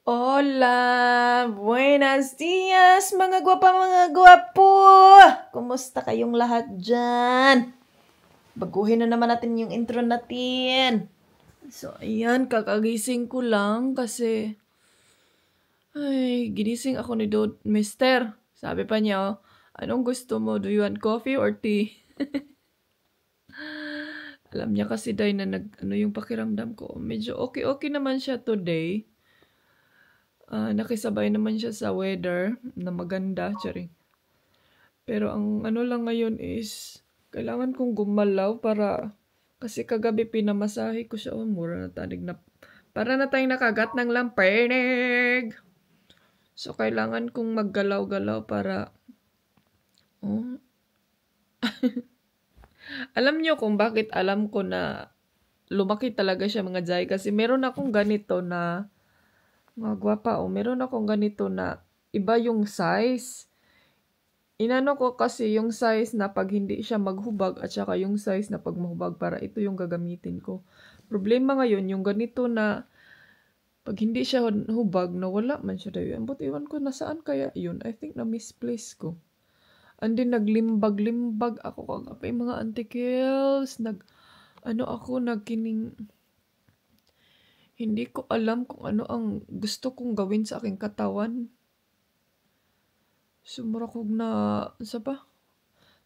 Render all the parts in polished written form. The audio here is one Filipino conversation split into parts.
Hola! Buenos dias, mga gwapa, mga gwapo! Kumusta kayong lahat dyan? Baguhin na naman natin yung intro natin. So, ayan, kakagising ko lang kasi ginising ako ni Mister. Sabi pa niya, anong gusto mo? Do you want coffee or tea? Alam niya kasi day na yung pakiramdam ko. Medyo okay naman siya today. Nakisabay naman siya sa weather na maganda, charing. Pero ang ano lang ngayon is, kailangan kong gumalaw kasi kagabi pinamasahe ko siya. Mura na tanig na, para na tayong nakagat ng lampernig. So, kailangan kong maggalaw-galaw para, alam niyo kung bakit alam ko na lumaki talaga siya mga jay. Kasi meron akong ganito na, mga gwapa, meron akong ganito na iba yung size. Inano ko kasi yung size na pag hindi siya maghubag at saka yung size na pag mahubag para ito yung gagamitin ko. Problema ngayon, yung ganito na pag hindi siya hubag, nawala man siya daw. But iwan ko nasaan kaya yun. I think na misplace ko. And then naglimbag-limbag ako kagabi mga antikils. Nagkining hindi ko alam kung ano ang gusto kong gawin sa aking katawan. Sumura kog na, sa pa?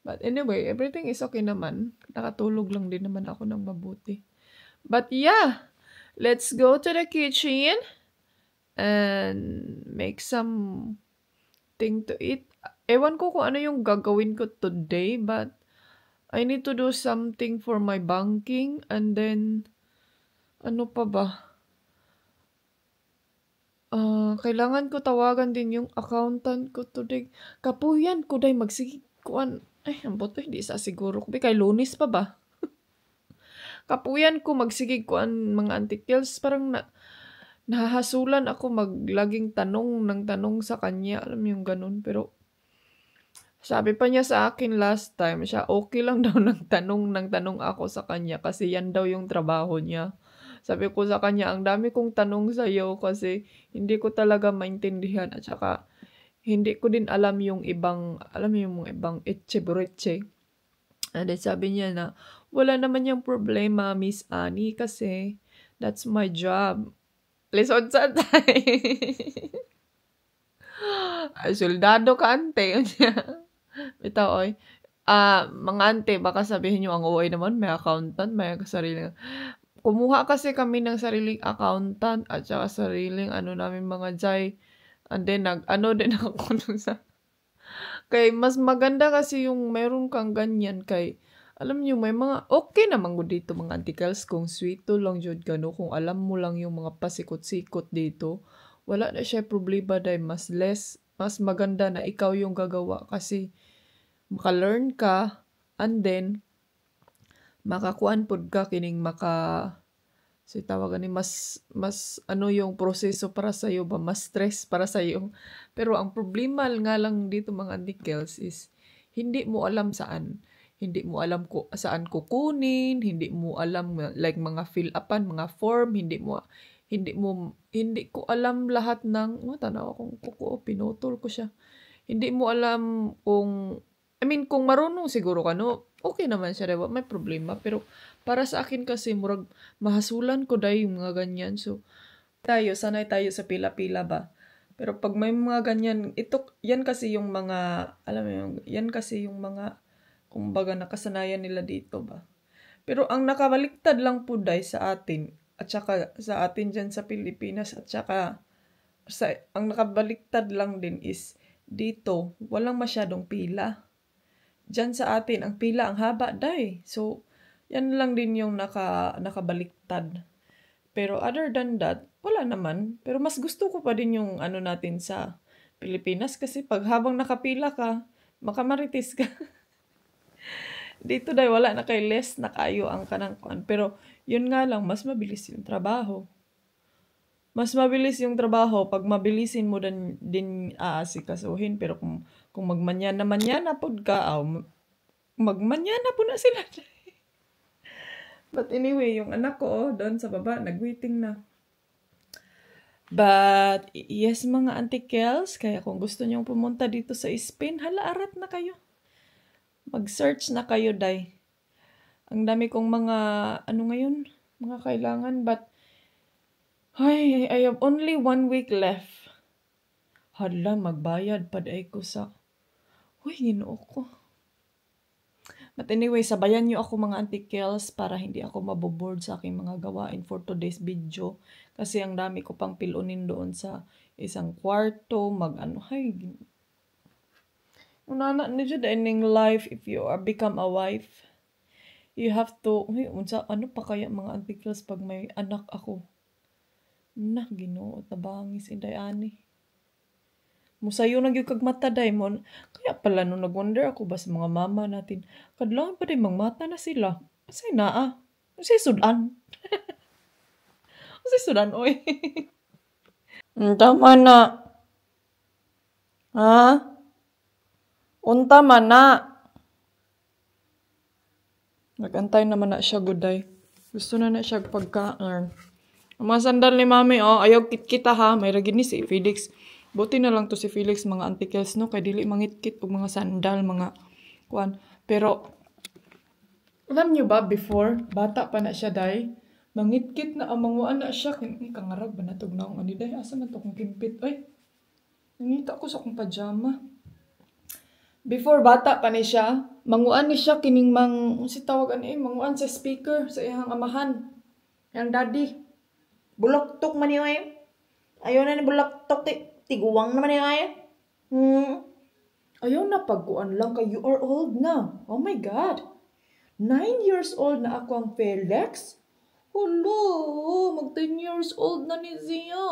But anyway, everything is okay naman. Nakatulog lang din naman ako ng mabuti. But yeah, let's go to the kitchen and make some thing to eat. Ewan ko kung ano yung gagawin ko today, but I need to do something for my banking and then, ano pa ba? Kailangan ko tawagan din yung accountant ko today. Kapuyan ko day magsigig kuan. Ang boto hindi sa siguro ko. Kay Lunes pa ba? Kapuyan ko magsigig kuan mga antikils. Parang nahahasulan ako maglaging tanong ng tanong sa kanya. Alam yung ganun. Pero sabi pa niya sa akin last time, siya okay lang daw ng tanong ako sa kanya kasi yan daw yung trabaho niya. Sabi ko sa kanya, ang dami kong tanong sa iyo kasi hindi ko talaga maintindihan at saka hindi ko din alam yung ibang etche-bureche. And then sabi niya na, wala naman yung problema, Miss Annie, kasi that's my job. Lisod sa tay. Soldado ka, ante. Ito, oy. Mga ante, baka sabihin nyo, ang uwi naman, may accountant, may sariling. Kumuha kasi kami ng sariling accountant at saka sariling namin mga jay. And then, din ako dun sa... Kay, mas maganda kasi yung meron kang ganyan kay... Alam niyo, may mga... Okay naman ko dito mga antikals kung sweeto lang jud gano. Kung alam mo lang yung mga pasikot-sikot dito, wala na siya problema dahil mas maganda na ikaw yung gagawa kasi maka-learn ka and then makakuan pod ka kining tawagan ni mas yung proseso para sa iyo ba, mas stress para sa iyo. Pero ang problema nga lang dito mga antikels is hindi mo alam saan. Hindi mo alam ko saan kukunin, hindi mo alam like mga fill upan, mga form, hindi ko alam lahat ng tanaw akong kuko, pinutol ko siya. Hindi mo alam kung marunong siguro ka, no? Okay naman siya, diba? May problema. Pero para sa akin kasi, murag mahasulan ko dahil yung mga ganyan. So, sanay tayo sa pila-pila ba? Pero pag may mga ganyan, yan kasi yung mga, alam mo yan kasi yung mga, kumbaga nakasanayan nila dito ba? Pero ang nakabaliktad lang po dahil sa atin, at saka sa atin dyan sa Pilipinas, at saka ang nakabaliktad lang din is, dito, walang masyadong pila. Diyan sa atin, ang pila ang haba day. So, yan lang din yung nakabaliktad. Pero other than that, wala naman. Pero mas gusto ko pa din yung natin sa Pilipinas kasi pag habang nakapila ka, makamaritis ka. Dito day wala na kay less na kayo ang kanang kuan. Pero yun nga lang, mas mabilis yung trabaho. Mas mabilis yung trabaho pag mabilisin mo din aasikasuhin. Pero kung magmanyana pod ka, magmanyana po na sila. But anyway, yung anak ko, doon sa baba, nag-waiting na. But, yes mga Auntie Kels, kaya kung gusto nyong pumunta dito sa Spain, hala, arat na kayo. Mag-search na kayo, day. Ang dami kong mga, ano ngayon, mga kailangan, but, I have only 1 week left. Hala, magbayad pa day ko sa, ginoo ko. But anyway, sabayan nyo ako mga Auntie Kels para hindi ako maboboard sa aking mga gawain for today's video. Kasi ang dami ko pang pilunin doon sa isang kwarto, Unana na dyan, ending life, if you are become a wife, you have to, ano pa kaya mga Auntie Kels pag may anak ako? Ginoo, tabangis, inday ani. Musayo na gyud kag mata daymon. Kaya pala nung nag-wonder ako ba sa mga mama natin, kadlawon pa din mangmata na sila. Asay naa. Asay sudan. Asay sudan, oy. Tama na. Ha? Unta man na. Nagantay naman na siya, guday. Gusto na siya pagkaan. Ang mga sandal ni mami, ayaw kit-kita ha. May ragin ni si Felix. Buti na lang to si Felix, mga Auntie Kels, no? Kay dili mangitkit og mga sandal, mga kuan. Pero, alam nyo ba, before, bata pa na siya, day, mangitkit na, amanguan na siya. Kangarag ba natog na akong day? Asa na to kong kimpit? Ay, nangita ko sa akong pajama. Before, bata pa ni siya, manguan ni siya, kining si tawagan manguan sa speaker, sa iyang amahan. Yang daddy. Buloktok man yun ngayon. Ayaw na ni buloktok, tiguwang naman yun ngayon. Ayaw na pagkuan lang kay you are old na. Oh my God. 9 years old na ako ang Felix. Hello, mag 10 years old na ni Zia.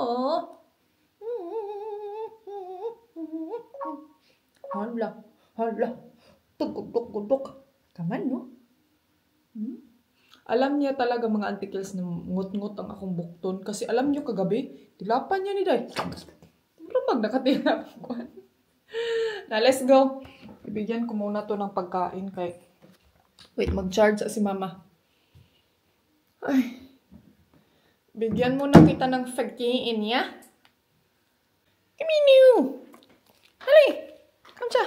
Hala. Tugudok. Kaman, no? Alam niya talaga mga Auntie Kels na ngut-ngut ang akong bukton. Kasi alam niyo kagabi, tilapan niya ni Day. Lumag nakatira. Na, let's go. Ibigyan ko muna to ng pagkain kay... Wait, mag-charge si mama. Ay. Bigyan muna kita ng pagkain, ya? Kaminu! Hali! Kamsa!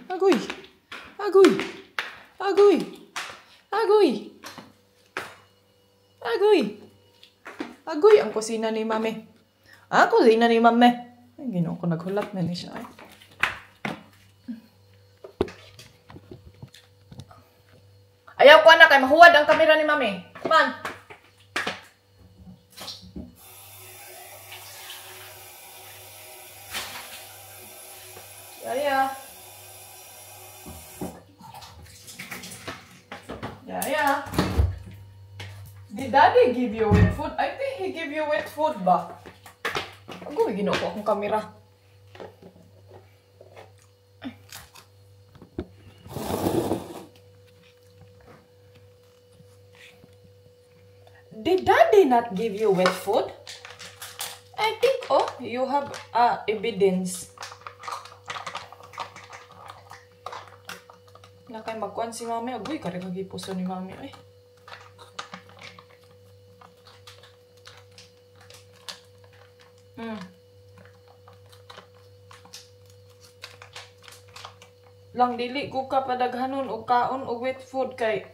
Agoy! Agoy ang kusina ni mami. Kusina ni mami. Ay, ginoo ko, naghulat na ni siya. Ayaw ko na kay mahuwad ang kamera ni mami. Come on. Yaya. Did daddy give you wet food? I think he gave you wet food ba? Agoy, ginoo ko akong kamera. Did daddy not give you wet food? I think, you have evidence. Nakay magkuhan si mami. Agoy, karikagi puso ni mami. Ay. Lang dili ko ka padaghanon og kaon og wet food kay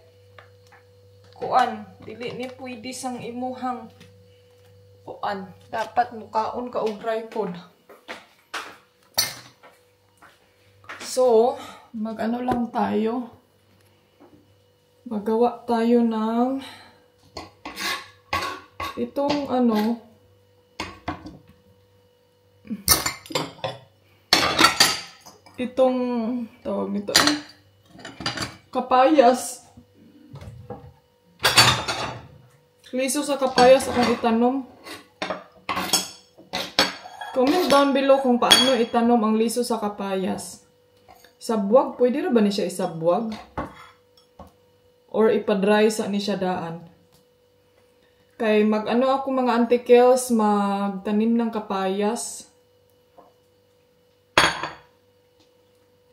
kuan dili ni pwede sang imuhang kuan dapat mukaon ka og dry food. So, mag-ano lang tayo. Magawa tayo ng itong itong tawag nito kapayas. Liso sa kapayas akong itanom. Comment down below kung paano itanom ang liso sa kapayas. Sabwag, pwede ra ba ni siya isabwag? Or ipadry sa ni siya daan? Kay mag-ano ako mga Auntie Kels, magtanim ng kapayas.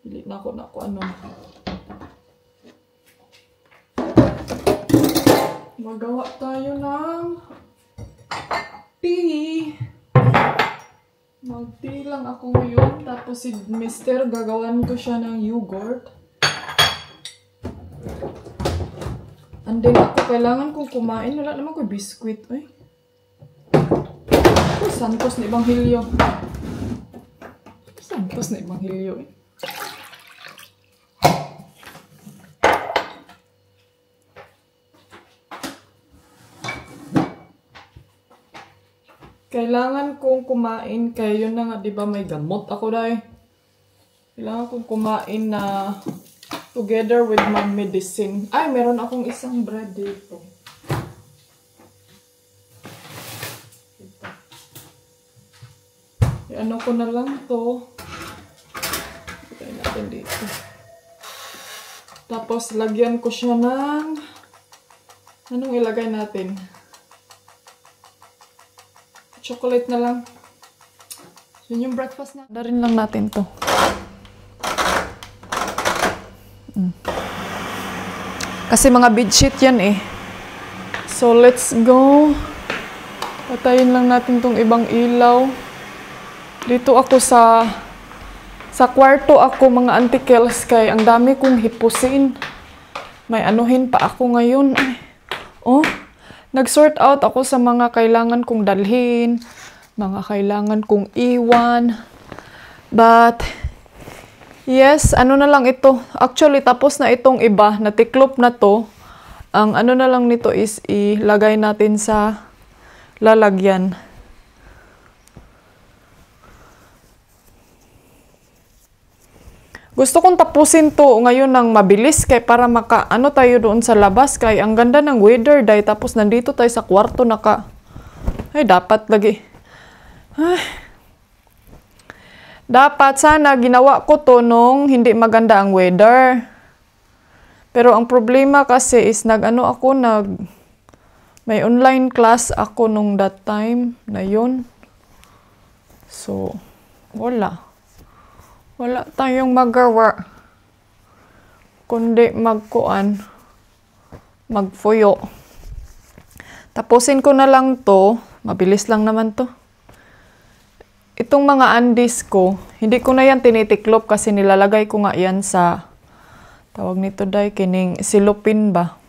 Dili na ako magawa tayo ng tea. Mag-tea lang ako ngayon. Tapos si Mr. gagawan ko siya ng yogurt. And then ako kailangan kong kumain. Wala naman ko biskuit. Ay. Oh, Santos na Ebanghelyo. Santos na Ebanghelyo eh. Kailangan kong kumain kaya yun na nga, di ba may gamot ako dahil. Kailangan kong kumain na together with my medicine. Ay, meron akong isang bread dito. Ito. Ano ko na lang to. Ilagay natin dito. Tapos, lagyan ko siya ng... Anong ilagay natin? Chocolate na lang. Yun yung breakfast na. Darin lang natin to. Kasi mga bedsheet yan eh. So, let's go. Patayin lang natin tong ibang ilaw. Dito ako sa kwarto ako, mga antikels, kay ang dami kong hipusin. May anuhin pa ako ngayon. Ay. Oh. Nag-sort out ako sa mga kailangan kong dalhin, mga kailangan kong iwan. But, yes, ano na lang ito. Actually, tapos na itong iba, natiklop na to. Ang ano na lang nito is ilagay natin sa lalagyan. Gusto kong tapusin to ngayon ng mabilis kay para ano tayo doon sa labas kay ang ganda ng weather dahil tapos nandito tayo sa kwarto ay dapat lagi. Ay. Dapat sana ginawa ko to nung hindi maganda ang weather. Pero ang problema kasi is may online class ako nung that time na yun. So, wala tayong magawa kundi magfuyo. Tapusin ko na lang to. Mabilis lang naman to. Itong mga undies ko, hindi ko na yan tinitiklop kasi nilalagay ko nga yan sa tawag nito dahil kining silupin ba.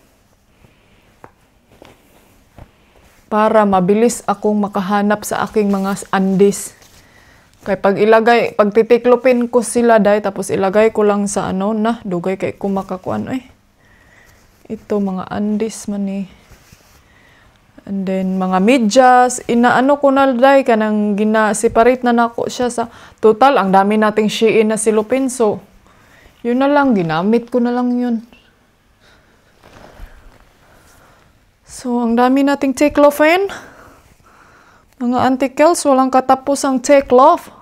Para mabilis akong makahanap sa aking mga undies. Kaya pag titiklopin ko sila dahil tapos ilagay ko lang sa dugay kay kumakakuan ay. Ito mga undies man eh. And then mga medyas, inaano ko na dahil kanang gina-separate na nako siya sa total ang dami nating Shein na silupin so yun na lang ginamit ko na lang yun. So ang dami nating take-lofen. Mga antikels, walang katapos ang take-lof.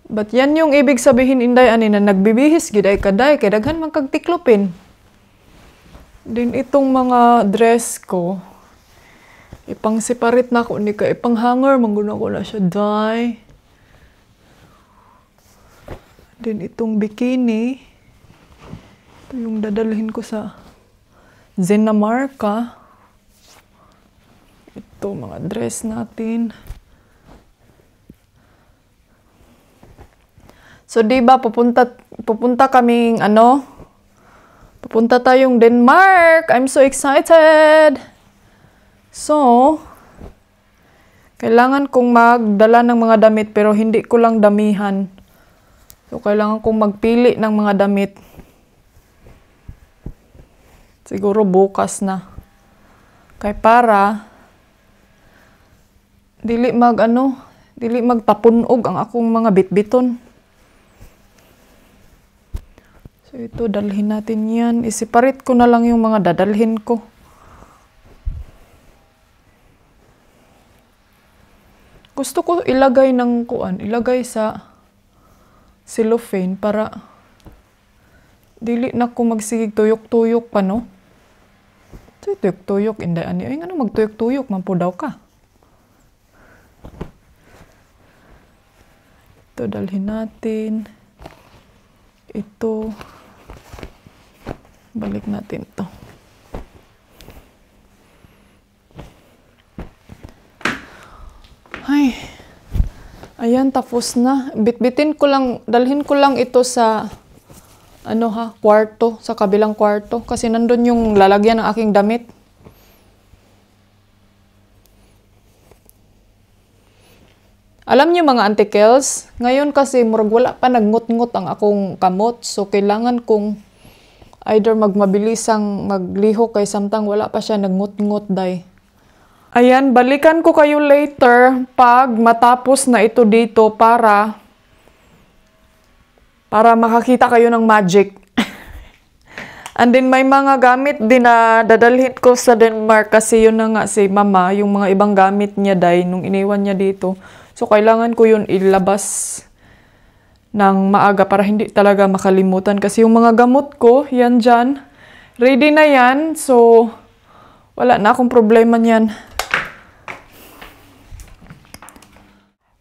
But yan yung ibig sabihin inday ani na nagbibihis giday kaday kay daghan man kag tiklopin. Din itong mga dress ko ipang separate na ko ni ka ipang hanger mangguna ko na siya dye. Din itong bikini ito yung dadalhin ko sa Dinamarca. Ito mga dress natin. So, diba, pupunta kaming, pupunta tayong Denmark. I'm so excited. So, kailangan kong magdala ng mga damit pero hindi ko lang damihan. So, kailangan kong magpili ng mga damit. Siguro bukas na. Kaya para, dili magtapunog ang akong mga bitbiton. So, ito, dalhin natin yan. I-separate ko na lang yung mga dadalhin ko. Gusto ko ilagay ilagay sa cellophane para dili na ko magsigig tuyok-tuyok pa, no? So, tuyok-tuyok, inday ani. Ay, ano magtuyok-tuyok, mampo daw ka. Ito, dalhin natin. Ito. Balik natin to. Ay, ayan, tapos na. Bitbitin ko lang, dalhin ko lang ito sa, kwarto, sa kabilang kwarto. Kasi nandun yung lalagyan ng aking damit. Alam niyo mga antikels, ngayon kasi murag wala pa nagngut-ngut ang akong kamot. So, kailangan kong either magmabilisang magliho kay samtang wala pa siya nagngut-ngut day. Ayan, balikan ko kayo later pag matapos na ito dito para makakita kayo ng magic. And then may mga gamit din na dadalhin ko sa Denmark kasi yun na nga si mama, yung mga ibang gamit niya day nung iniwan niya dito. So, kailangan ko yun ilabas ng maaga para hindi talaga makalimutan. Kasi yung mga gamot ko, yan dyan. Ready na yan. So, wala na akong problema niyan.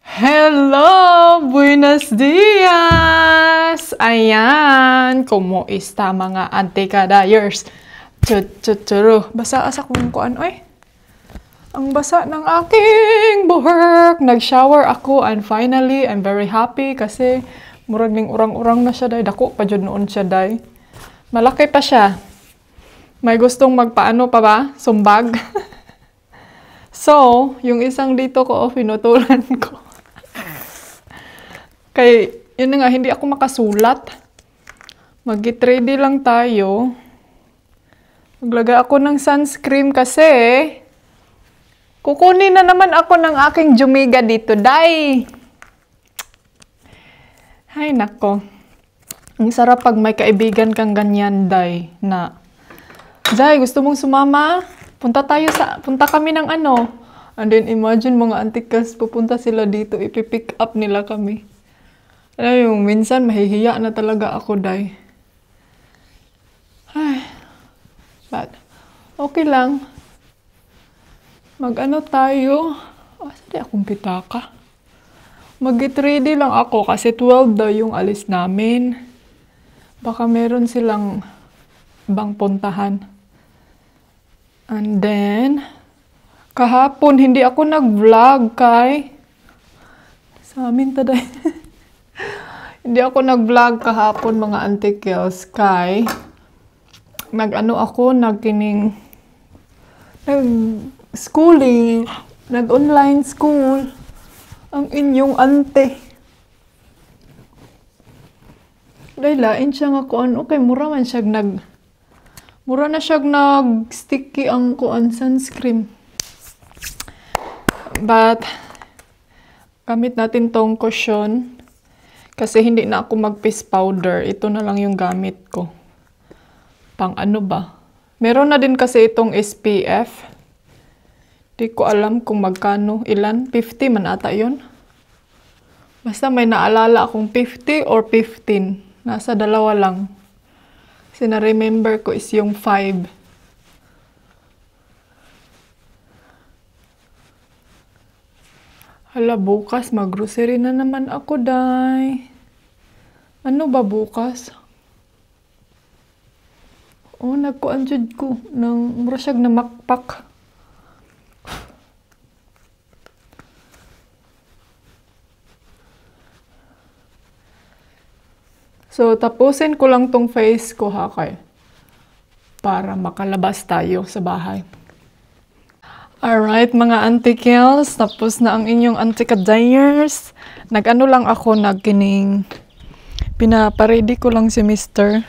Hello! Buenos dias! Ayan! Kumusta mga antikadayers? Chuchuchuru. Basa asa kung kuan. Ay! Ang basa ng aking buhok. Nag-shower ako and finally, I'm very happy kasi murag ning urang-urang na siya day. Dako pa dyan noon siya day. Malaki pa siya. May gustong magpaano pa ba? Sumbag? So, yung isang dito ko, pinutulan ko. Kaya, yun na nga, hindi ako makasulat. Mag-get ready lang tayo. Maglagay ako ng sunscreen kasi kukunin na naman ako ng aking Jumiga dito, day. Ay, nako. Ang sarap pag may kaibigan kang ganyan, day, na, day, gusto mong sumama? Punta kami ng ano. And then, imagine mga antikas, pupunta sila dito, ipipick up nila kami. Alam yung minsan, mahihiya na talaga ako, day. Ay, but, okay lang. Mag-ano tayo? Saan akong pitaka? Mag-get ready lang ako kasi 12 daw yung alis namin. Baka meron silang ibang puntahan. And then, kahapon hindi ako nag-vlog kay sa amin taday. Hindi ako nag-vlog kahapon mga antikels kay schooling, nag-online school, ang inyong ante. Dahil lain siya nga kuan, okay, mura na siya nag-sticky ang kuan sunscreen. But, gamit natin tong cushion, kasi hindi na ako mag-face powder. Ito na lang yung gamit ko. Pang ano ba? Meron na din kasi itong SPF. Di ko alam kung magkano, ilan? 50 man ata yun. Basta may naalala akong 50 or 15. Nasa dalawa lang. Kasi na-remember ko is yung 5. Hala, bukas mag-grocery na naman ako, day. Ano ba bukas? Oh, nagkuanjud ko ng murasyag na makpak. So, tapusin ko lang tong face ko, ha, kay para makalabas tayo sa bahay. Alright, mga antikels, tapos na ang inyong antikadayers. Nag-ano lang ako, pinaparedy ko lang si Mr.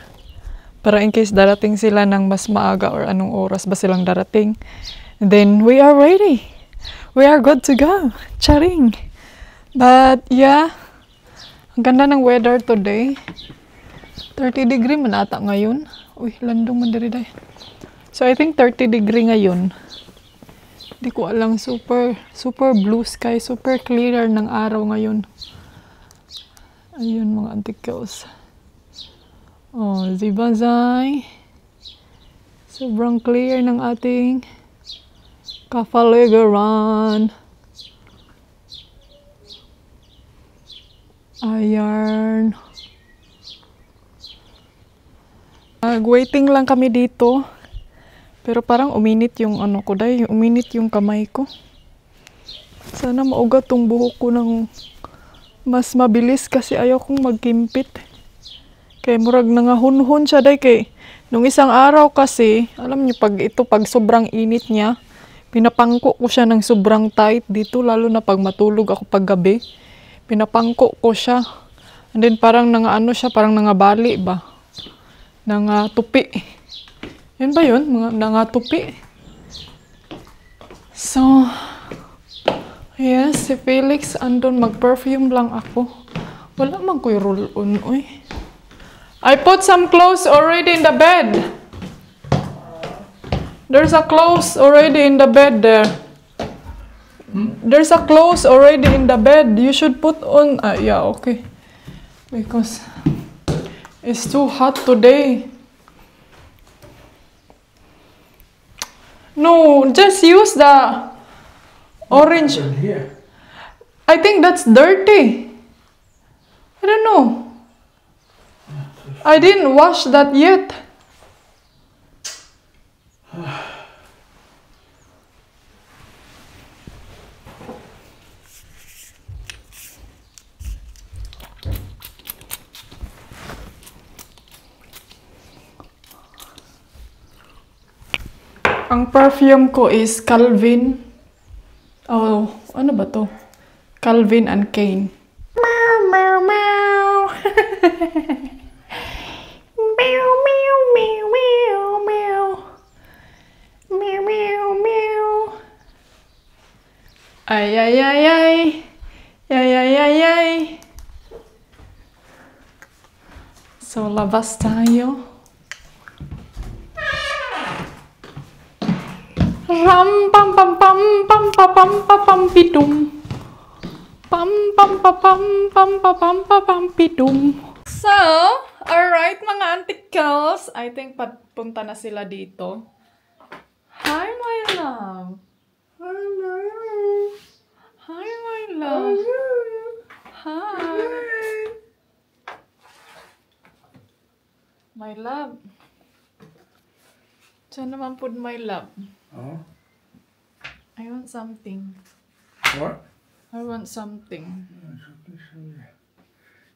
Para in case darating sila ng mas maaga or anong oras ba silang darating. Then, we are ready. We are good to go. Charing. But, yeah, ang ganda ng weather today. 30 degree man ata ngayon. Uy, landong man diri day. So, I think 30 degree ngayon. Di ko alam, super blue sky, super clear ng araw ngayon. Ayun mga antikels. Oh, diba, Zay? Sobrang clear ng ating Kapaligiran. Ayan. Waiting lang kami dito. Pero parang uminit yung ano ko, day. Uminit yung kamay ko. Sana maugat tong buhok ko ng mas mabilis kasi ayaw kong magkimpit. Kay murag nangahunhon siya day kay nung isang araw kasi, alam niyo pag sobrang init niya, pinapangko ko siya ng sobrang tight dito lalo na pag matulog ako paggabi. Pinapangko ko siya. And then parang nangaano siya, parang nangabali ba? Tupi. Yun ba yun? Tupi. So, yes, si Felix andun, mag-perfume lang ako. Wala man ko'y roll-on, oy. I put some clothes already in the bed. There's a clothes already in the bed there. There's a clothes already in the bed. You should put on, yeah, okay. Because it's too hot today. No, just use the orange. Here. I think that's dirty. I don't know. I didn't wash that yet. Ang perfume ko is Calvin. Oh, ano ba to? Calvin and Kane. Meow, meow, meow. Meow, meow, meow, meow, meow. Meow, meow, meow. Ay, ay, ay, ay. Ay, ay, ay, ay. So, labas tayo. Ram pam pam pam pam pam pam pam pam pidum. Pam pam pam pam pam pam pam pam pidum. So, alright mga antikals, I think papunta na sila dito. Hi my love. Hello. Hi my love. Hi. My love. Saan naman po my love? Oh, I want something. what? I want something.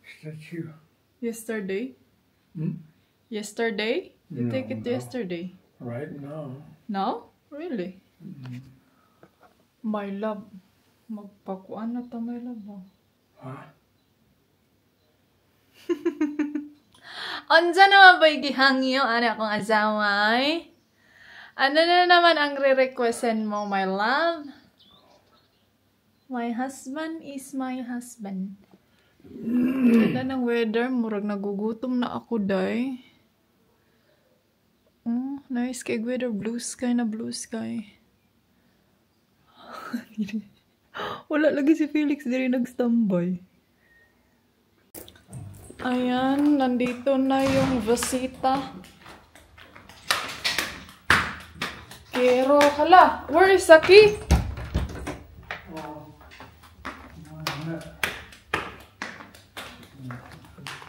Statue. Yesterday? Hmm? Yesterday? You take it No. yesterday. Right now. No? Really? My love. Magpakuan na ta, my love. Oh. Huh? Anja naman ba igihangyo? Ano akong azaway? Ano na naman ang re-requestin mo, my love? My husband is my husband. Ganda ng weather. Murag nagugutom na ako, day. Oh, nice kay weather. Blue sky na blue sky. Wala lagi si Felix. Di rin nag-standby. Ayan, nandito na yung visita. Pero, hala, where is the key?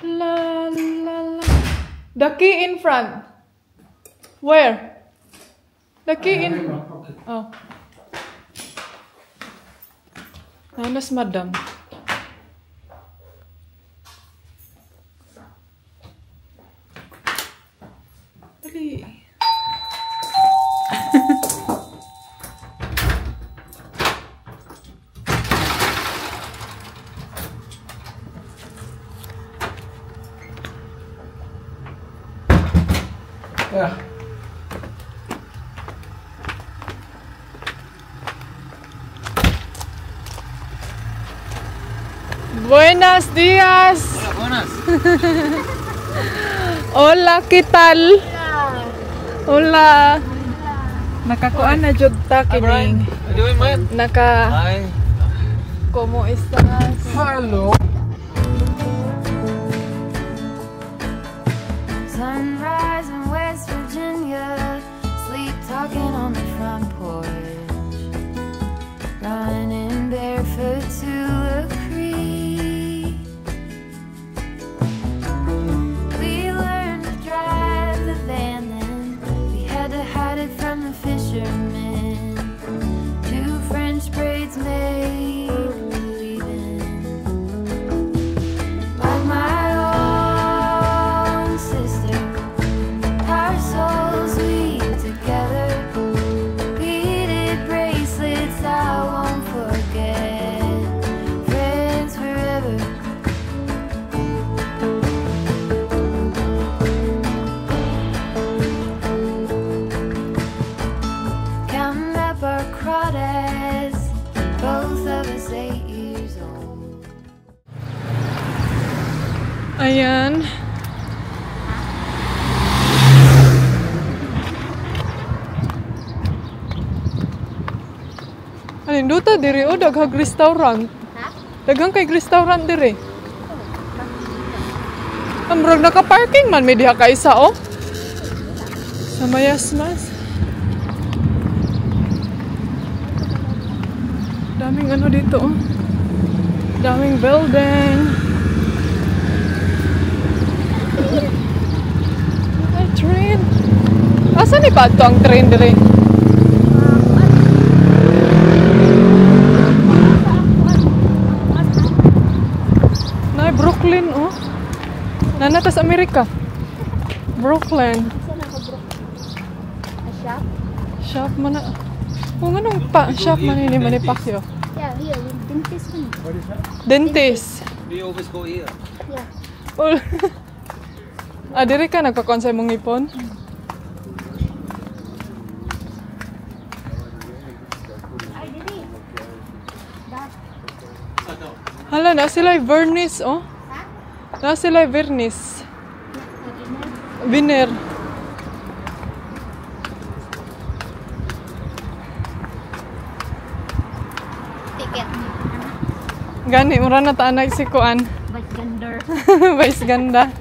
La, la, la. The key in front. Where? The key in... Oh. Nanas, madam. Dali. Yeah. Buenos días. Hola, buenas. Hola, ¿qué tal? Hola. Nakakuan na jud ta kining. How you doing, man? Naka Hi. ¿Cómo estás? Hello. Sunrise in West Virginia, sleep talking on the front porch, running barefoot to a creek. We learned to drive the van, then we had to hide it from the fishermen. Two French braids made both of us 8 years old. Ayan. Alin, duta diri o daghang restaurant. Daghang kay restaurant diri. Amrog naka-parking man may diha ka isa o. Sa Mayasmas. Daming ano dito oh. Daming building. Ay, train. Asa ni pa ito ang train diri? Na Brooklyn oh. Nanatas Amerika. Brooklyn. Shop? Shop man na. Kung anong pa, shop man ini Manipacquiao. Yeah, here, dentist one. What is that? Dentist. We always go here. Yeah. Oh. Ah, diri ka nagkakonsay mong ipon? Ay, dili. Hala, na sila vernice, oh. Ha? Na sila vernice. Biner. Ticket. Gani, mura na taanay si Kuan. But gender. Vice ganda.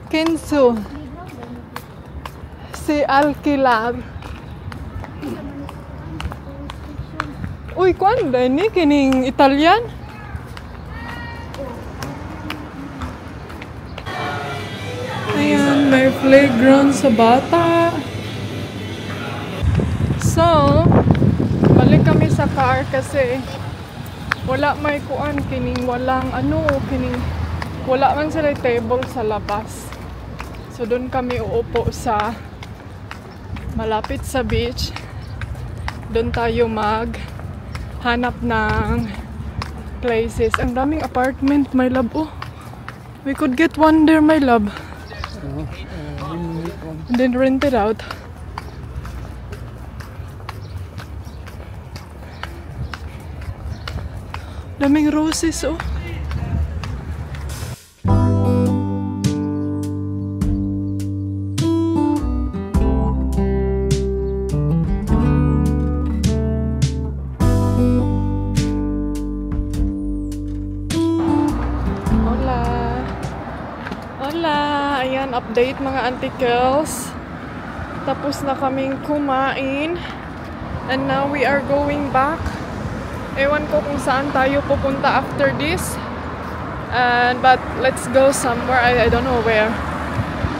Kenzo. Si Alquilar. Uy, Kuan, ni kining Italian? Ayan, may playground sa bata. So, balik kami sa car kasi wala may kuan kining walang ano, kining wala man sila table sa labas. So, doon kami uupo sa malapit sa beach. Doon tayo hanap ng places. Ang daming apartment, my love. Oh, we could get one there, my love. And then rent it out. Daming roses, oh. Ayan, update mga antikels. Tapos na kaming kumain. And now we are going back. Ewan ko kung saan tayo pupunta after this. But let's go somewhere. I don't know where.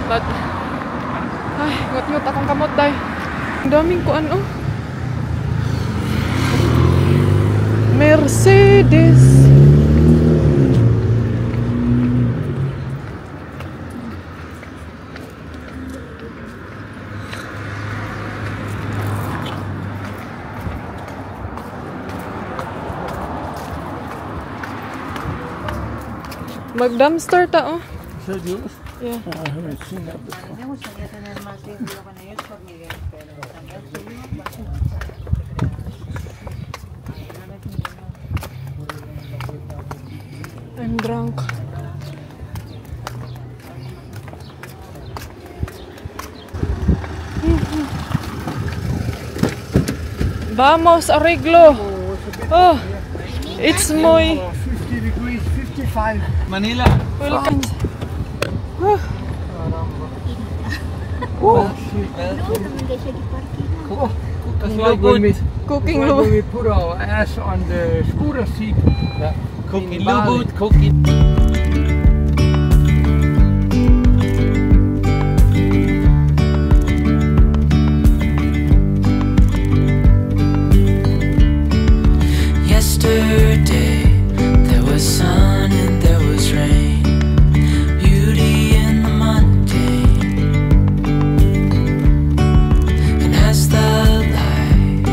But, ay, ngut-ngut akong kamot, day. Ang daming kuan, oh. Mercedes. Mag-dumpster ta, oh. Is that yours? Yeah. Oh, I haven't seen that before. I'm drunk. Vamos, arreglo. Oh, it's muy 50 degrees, 55. Manila. welcome. Oh, Oh, shit. Cook. That's Cooking like when we, Lubud. cooking like when low. we put our ass on the scooter seat. Cooking In Bali. Lubud. Cooking. Yesterday there was sun and there was rain, beauty in the mundane. And as the light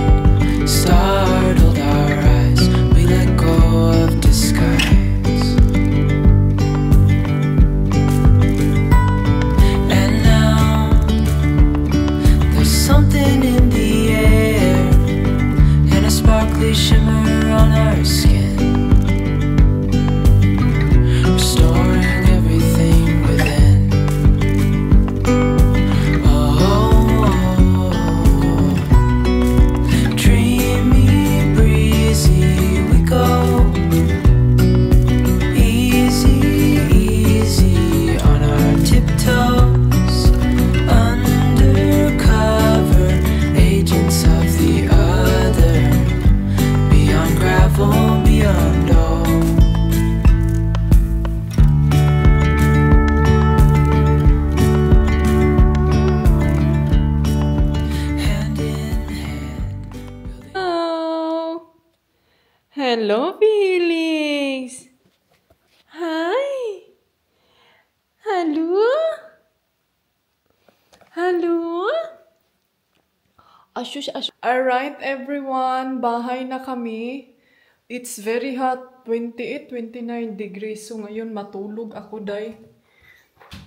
startled our eyes, we let go of disguise. And now there's something in the air and a sparkly shimmer on our skin, restoring everything within. Oh, dreamy, breezy we go, easy, easy on our tiptoes, undercover agents of the other, beyond gravel, beyond all. Hand in hand, building. Oh. Hello, Felix. Hi. Hello. Hello. Ashush, ashush. Alright, everyone. Bahay na kami. It's very hot. 28, 29 degrees. So, ngayon matulog ako, day.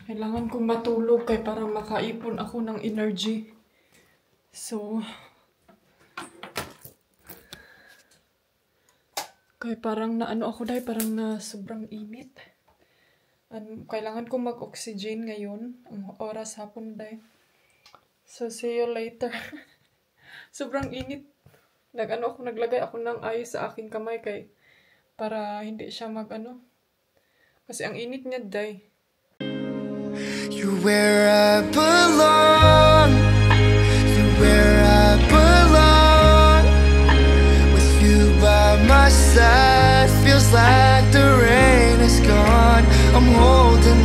Kailangan kong matulog kay para makaipon ako ng energy. So, kaya parang naano ako day, parang na sobrang init. Kailangan kong mag-oxygen ngayon. Ang oras hapon day. So, see you later. Sobrang init. Naglagay ako ng ice sa aking kamay kay para hindi siya kasi ang init niya day. You're where I belong. You're where I belong. With you by my side, feels like the rain is gone. I'm holding